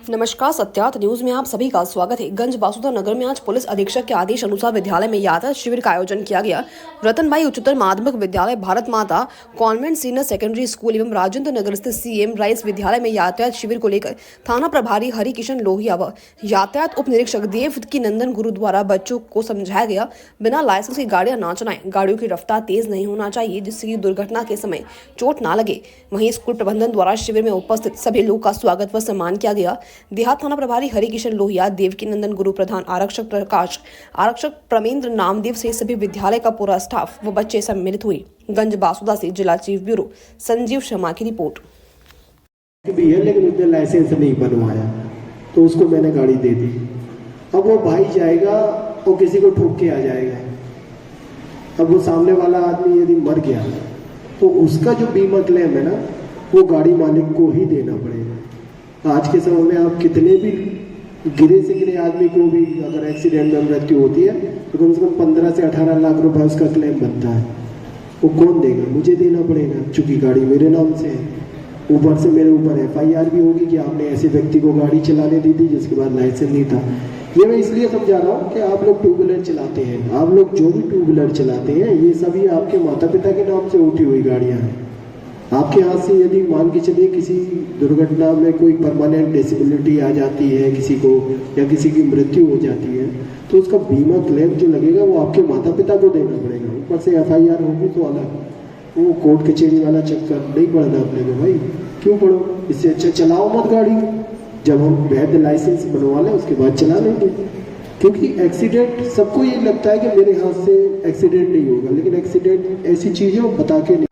नमस्कार, सत्यार्थ न्यूज में आप सभी का स्वागत है। गंज बासुदा नगर में आज पुलिस अधीक्षक के आदेश अनुसार विद्यालय में यातायात शिविर का आयोजन किया गया। रतनबाई उच्चतर माध्यमिक विद्यालय, भारत माता कॉन्वेंट सीनियर सेकेंडरी स्कूल एवं राजेंद्र नगर स्थित CM राइस विद्यालय में यातायात शिविर को लेकर थाना प्रभारी हरि किशन लोहिया व यातायात उप निरीक्षक देव की नंदन गुरु द्वारा बच्चों को समझाया गया, बिना लाइसेंस की गाड़ियां ना चलाएं, गाड़ियों की रफ्तार तेज नहीं होना चाहिए जिससे कि दुर्घटना के समय चोट ना लगे। वहीं स्कूल प्रबंधन द्वारा शिविर में उपस्थित सभी लोगों का स्वागत व सम्मान किया गया। देहात थाना प्रभारी हरि किशन लोहिया, देवकी नंदन गुरु, प्रधान आरक्षक प्रकाश, आरक्षक प्रमेंद्र नामदेव से सभी विद्यालय का पूरा स्टाफ व बच्चे सम्मिलित हुए। गंज बासुदा से जिला चीफ ब्यूरो संजीव शर्मा की रिपोर्ट। लेकिन उसने लाइसेंस नहीं बनवाया तो उसको मैंने गाड़ी दे दी। अब वो भाई जाएगा और किसी को ठोक के आ जाएगा। अब वो सामने वाला आदमी यदि मर गया तो उसका जो बीमा क्लेम है ना, वो गाड़ी मालिक को ही देना पड़ेगा। आज के समय में आप कितने भी गिरे से गिरे आदमी को भी अगर एक्सीडेंट में मृत्यु होती है तो कम से कम 15 से 18 लाख रुपए उसका क्लेम बनता है। वो कौन देगा? मुझे देना पड़ेगा, चूंकि गाड़ी मेरे नाम से है। ऊपर से मेरे ऊपर FIR भी होगी कि आपने ऐसे व्यक्ति को गाड़ी चलाने दी थी जिसके बाद लाइसेंस नहीं था। ये मैं इसलिए समझा रहा हूँ कि आप लोग टू व्हीलर चलाते हैं, आप लोग जो भी टू व्हीलर चलाते हैं ये सभी आपके माता पिता के नाम से उठी हुई गाड़ियाँ हैं। आपके हाथ से यदि मान के चलिए किसी दुर्घटना में कोई परमानेंट डिसेबिलिटी आ जाती है किसी को, या किसी की मृत्यु हो जाती है, तो उसका बीमा क्लेम जो लगेगा वो आपके माता पिता को देना पड़ेगा। ऊपर से FIR होगी तो अलग, वो कोर्ट कचहरी वाला चक्कर नहीं पड़ना अपने को। भाई क्यों पढ़ो? इससे अच्छा चलाओ मत गाड़ी। जब हम वैध लाइसेंस बनवा लें उसके बाद चला लेंगे। क्योंकि एक्सीडेंट, सबको ये लगता है कि मेरे हाथ से एक्सीडेंट नहीं होगा, लेकिन एक्सीडेंट ऐसी चीज़ है वो बता के नहीं।